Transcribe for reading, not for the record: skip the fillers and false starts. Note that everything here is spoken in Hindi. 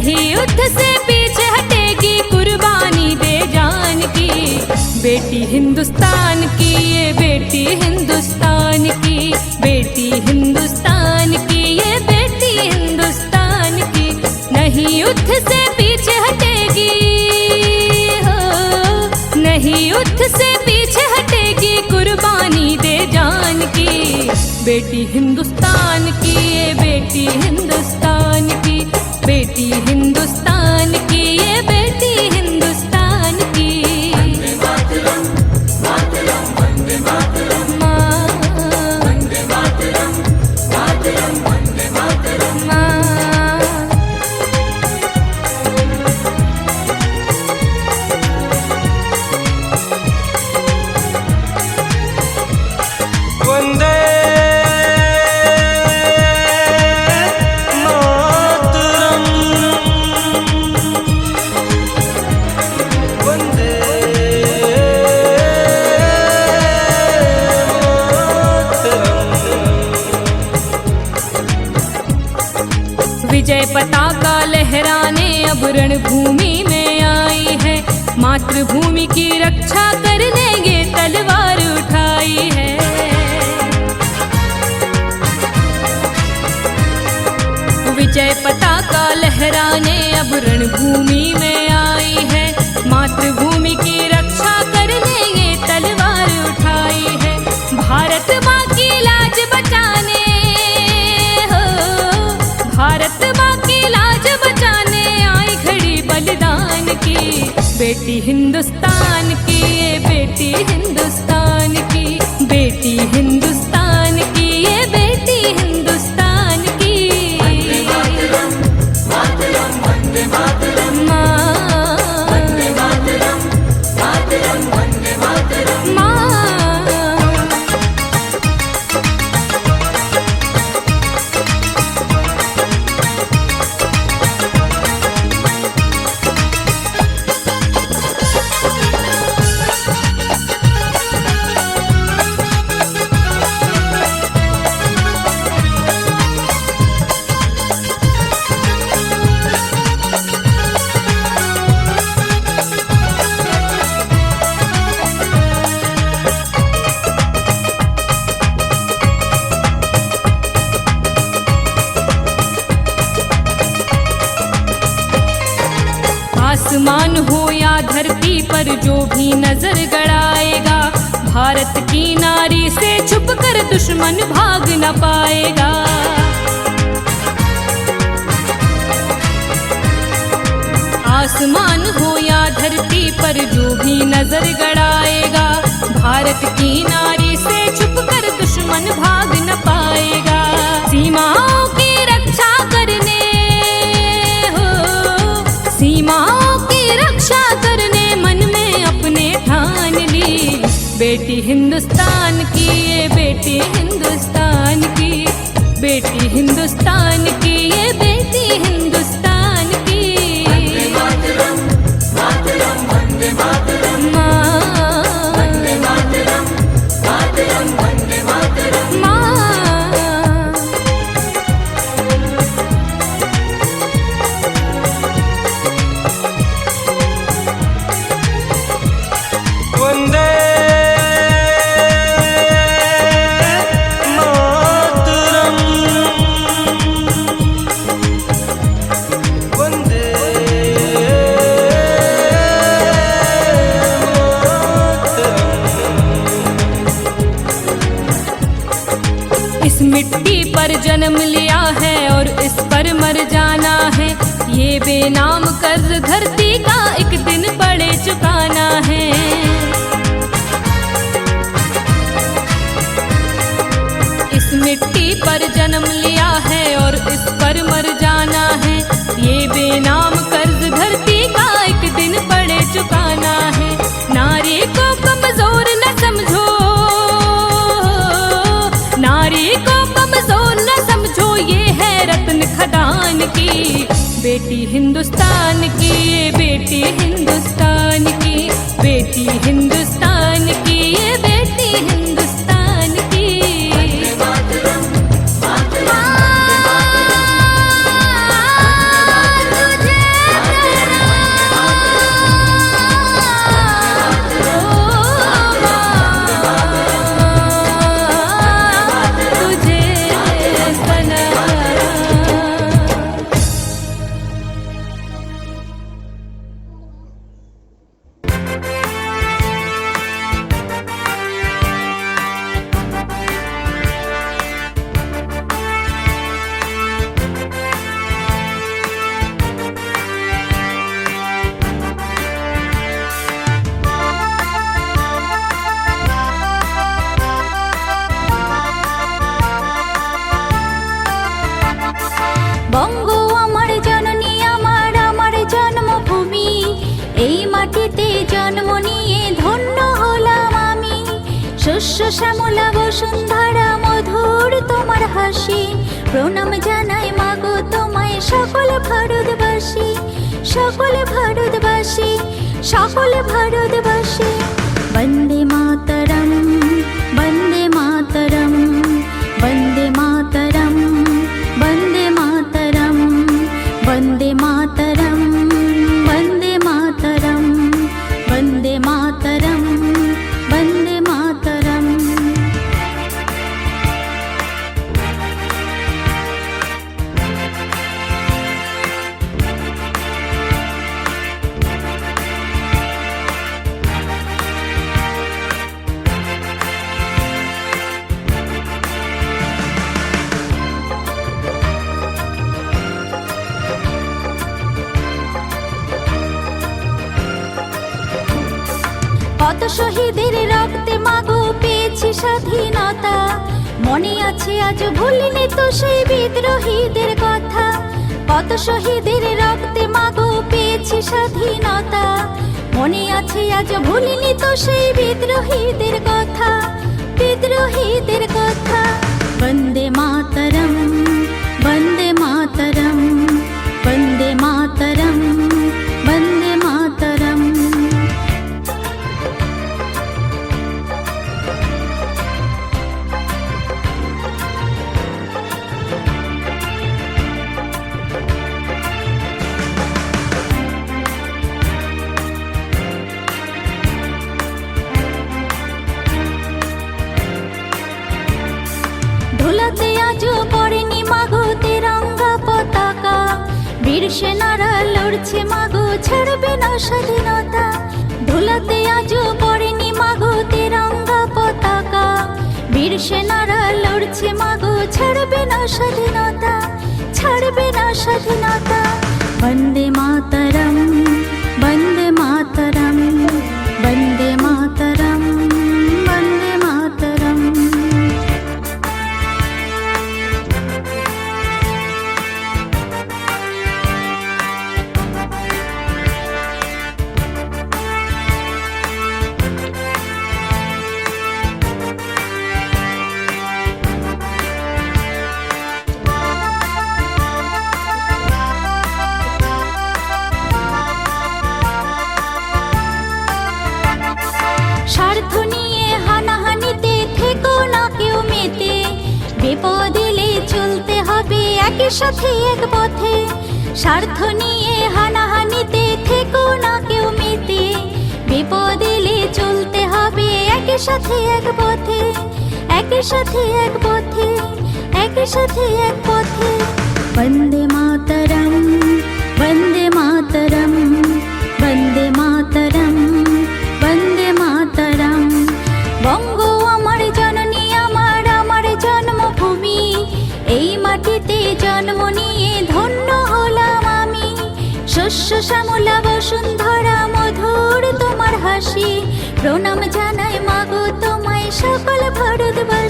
नहीं युद्ध से पीछे हटेगी, कुर्बानी दे जान की। बेटी हिंदुस्तान की, ये बेटी हिंदुस्तान की, बेटी हिंदुस्तान की, ये बेटी हिंदुस्तान की। नहीं युद्ध से पीछे हटेगी हो, नहीं युद्ध से पीछे हटेगी, कुर्बानी दे जान की। बेटी हिंदुस्तान की, ये बेटी हिंदुस्तान की, बेटी हिंदुस्तान की, ये बेटी हिंदुस्तान की। वंदे मातरम, मातरम, वंदे मातरम, वंदे मातरम, मातरम, वंदे मातरम। वंदे विजय पताका लहराने अब रणभूमि में आई है, मातृभूमि की रक्षा करने ये तलवार उठाई है। विजय पताका लहराने अब रणभूमि में आई है, मातृभूमि की रक्षा करने ये तलवार उठाई है। भारत माँ की लाज बचाने हो, भारत माँ की लाज बचाने आई खड़ी बलिदान की। बेटी हिंदुस्तान की, ये बेटी हिंदुस्तान की, बेटी हिंदुस्तान की, ये बेटी हिंदुस्तान की। वंदे मातरम, मातरम, वंदे मातरम, वंदे मातरम, मातरम, वंदे मातरम। आसमान हो या धरती पर जो भी नजर गड़ाएगा, भारत की नारी से छुपकर दुश्मन भाग न पाएगा। आसमान हो या धरती पर जो भी नजर गड़ाएगा, भारत की नारी से छुपकर दुश्मन भाग न पाएगा। सीमाओं की रक्षा करने हो, सीमाओं की रक्षा करने मन में अपने ठान ली। बेटी हिंदुस्तान की, ये बेटी हिंदुस्तान की, बेटी हिंदुस्तान की, ये बेटी हिंदुस्तान की। वंदे मातरम, मातरम, वंदे मातरम, वंदे मातरम, मातरम, वंदे मातरम। वंदे मातरम, वंदे मातरम। इस मिट्टी पर जन्म लिया है और इस पर मर जाना है, ये बेनाम कर्ज धरती का एक दिन पड़े चुकाना है। इस मिट्टी पर जन्म लिया है और इस पर मर जाना है, ये बेनाम कर्ज धरती का एक दिन पड़े चुकाना है। नारी को कमजोर न समझो, नारी को कमजोर न समझो, ये है रत्न खदान की। बेटी हिंदुस्तान की, ये बेटी हिंदुस्तान की, बेटी हिंदुस्तान की, ये बेटी हिंदुस्तान की। वंदे मातरम, मातरम, वंदे मातरम, तुझे শ্যামলা বসুন্ধরা মধুর তোমার হাসি, প্রণাম জানাই মাগো তোমায় সকল ভারতবাসী, সকল ভারতবাসী, সকল ভারতবাসী। বন্দে মাতরম, বন্দে মাতরম, বন্দে মাতরম, বন্দে মাতরম, বন্দে মাতরম, বন্দে মাতরম, বন্দে মাতরম, বন্দে মাতরম। কত শহীদের রক্তে মাগো পেয়েছি স্বাধীনতা, মনে আছে আজ ভুলিনি তো সেই বিদ্রোহীদের কথা। কত শহীদের রক্তে মাগো পেয়েছি স্বাধীনতা, মনে আছে আজ ভুলিনি তো সেই বিদ্রোহীদের কথা, বিদ্রোহীদের কথা। বন্দে মাতরম, বন্দে মাতরম, বন্দে মাতরম, বন্দে মাতরম। ধুলাতে আজও পড়েনি মাগো তেরঙ্গা পতাকা, বীর সেনারা লড়ছে মাগো ছাড়বে না স্বাধীনতা। ধুলাতে আজও পড়েনি মাগো তেরঙ্গা পতাকা, বীর সেনারা লড়ছে মাগো ছাড়বে না স্বাধীনতা, ছাড়বে না স্বাধীনতা। বন্দে মাতরম, বন্দে মাতরম, বন্দে মাতরম, বন্দে মাতরম। স্বার্থ নিয়ে হানাহানিতে থেকো না কেউ মেতে, বিপদ এলে চলতে হবে একই সাথে এক পথে। স্বার্থ নিয়ে হানাহানিতে থেকো না কেউ মেতে, বিপদ এলে চলতে হবে একই সাথে এক পথে, একই সাথে এক পথে, একই সাথে এক পথে। বন্দে মাতরম, বন্দে মাতরম, বন্দে মাতরম, বন্দে মাতরম। বঙ্গ আমার জননী, আমার আমার জন্মভূমি, এই মাটিতে জন্ম নিয়ে ধন্য হলাম আমি। শস্য শ্যামলা বসুন্ধরা মধুর তোমার হাসি, প্রণাম জানাই মাগো তোমায় সকল ভারতবাসী।